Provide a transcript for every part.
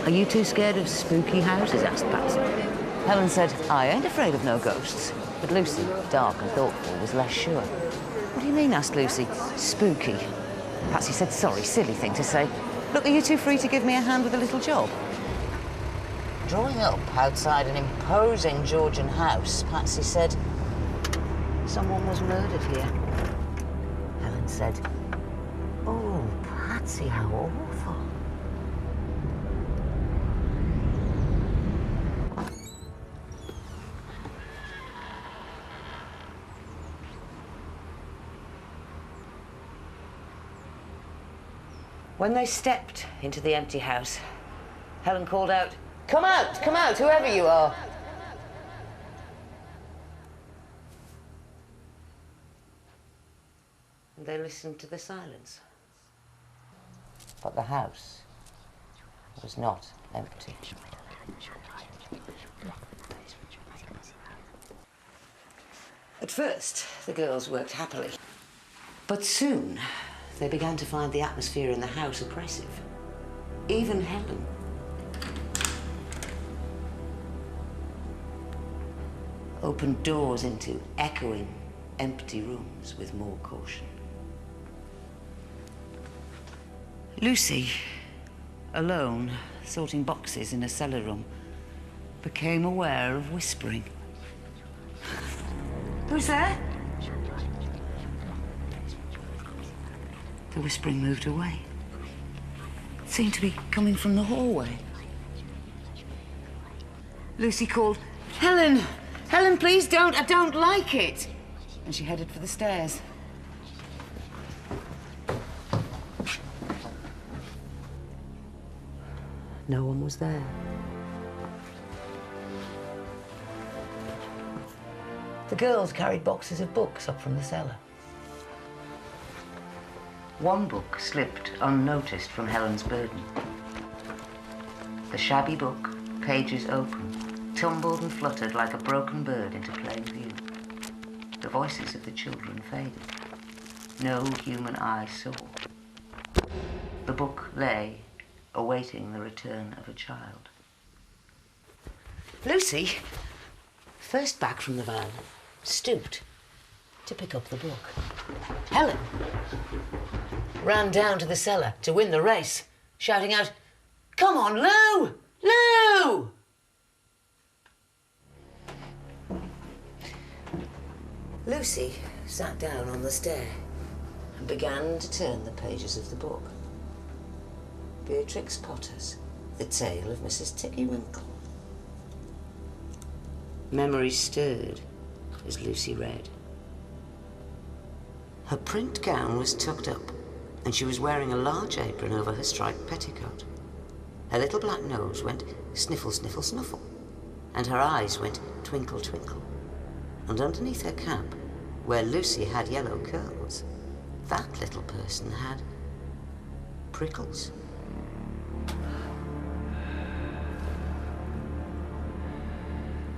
Are you too scared of spooky houses? Asked Patsy. Helen said, I ain't afraid of no ghosts. But Lucy, dark and thoughtful, was less sure. What do you mean? Asked Lucy. Spooky. Patsy said, sorry, silly thing to say. Look, are you two free to give me a hand with a little job? Drawing up outside an imposing Georgian house, Patsy said, someone was murdered here. Helen said, oh, Patsy, how awful. When they stepped into the empty house, Helen called out, come out, whoever you are. And they listened to the silence. But the house was not empty. At first, the girls worked happily. But soon, they began to find the atmosphere in the house oppressive. Even Helen. Opened doors into echoing, empty rooms with more caution. Lucy, alone, sorting boxes in a cellar room, became aware of whispering. Who's there? The whispering moved away. It seemed to be coming from the hallway. Lucy called, Helen! Helen, please don't, I don't like it! And she headed for the stairs. No one was there. The girls carried boxes of books up from the cellar. One book slipped unnoticed from Helen's burden. The shabby book, pages open, tumbled and fluttered like a broken bird into plain view. The voices of the children faded. No human eye saw. The book lay, awaiting the return of a child. Lucy, first back from the van, stooped to pick up the book. Helen ran down to the cellar to win the race, shouting out, come on, Lou! Lou! Lucy sat down on the stair and began to turn the pages of the book. Beatrix Potter's The Tale of Mrs. Tiggy Winkle. Memories stirred as Lucy read. Her print gown was tucked up, and she was wearing a large apron over her striped petticoat. Her little black nose went sniffle, sniffle, snuffle, and her eyes went twinkle, twinkle. And underneath her cap, where Lucy had yellow curls, that little person had prickles.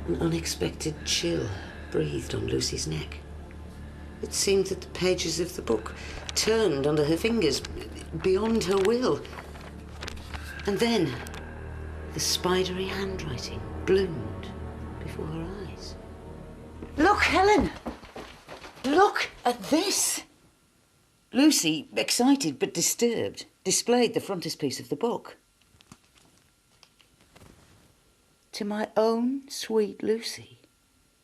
An unexpected chill breathed on Lucy's neck. It seemed that the pages of the book turned under her fingers, beyond her will. And then the spidery handwriting bloomed before her eyes. Look, Helen! Look at this! Lucy, excited but disturbed, displayed the frontispiece of the book. To my own sweet Lucy,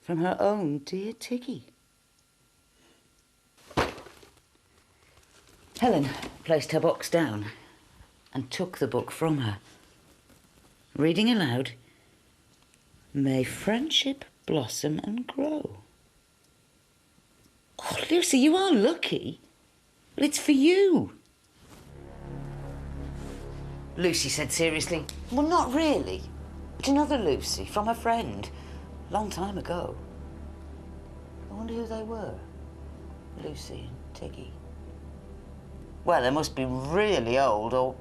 from her own dear Tiggy. Helen placed her box down and took the book from her, reading aloud, May friendship blossom and grow. Oh, Lucy, you are lucky. Well, it's for you. Lucy said seriously, well, not really. It's another Lucy from a friend, long time ago. I wonder who they were, Lucy and Tiggy. Well, they must be really old, or...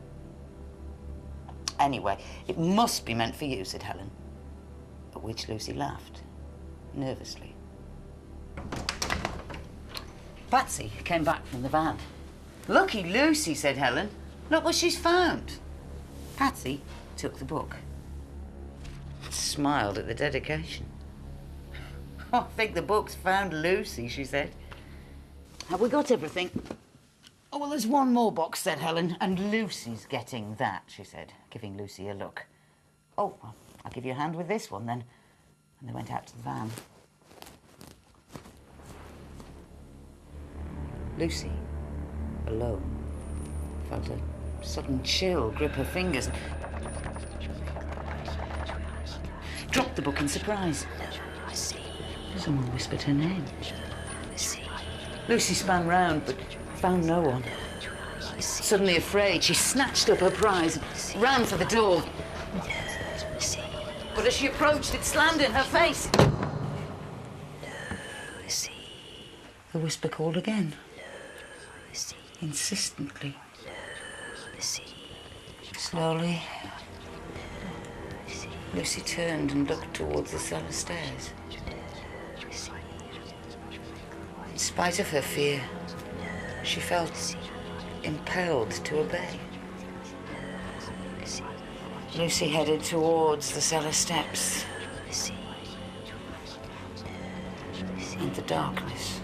Anyway, it must be meant for you, said Helen. At which Lucy laughed, nervously. Patsy came back from the van. Lucky Lucy, said Helen. Look what she's found. Patsy took the book. Smiled at the dedication. Oh, I think the book's found Lucy, she said. Have we got everything? Oh, well, there's one more box, said Helen, and Lucy's getting that, she said, giving Lucy a look. Oh, well, I'll give you a hand with this one, then. And they went out to the van. Lucy, alone, felt a sudden chill grip her fingers. Dropped the book in surprise. Someone whispered her name. Lucy span round, but found no one. Suddenly afraid, she snatched up her prize, ran for the door. But as she approached, it slammed in her face. The whisper called again, insistently. Slowly, Lucy turned and looked towards the cellar stairs. In spite of her fear, she felt impelled to obey. Lucy headed towards the cellar steps. And the darkness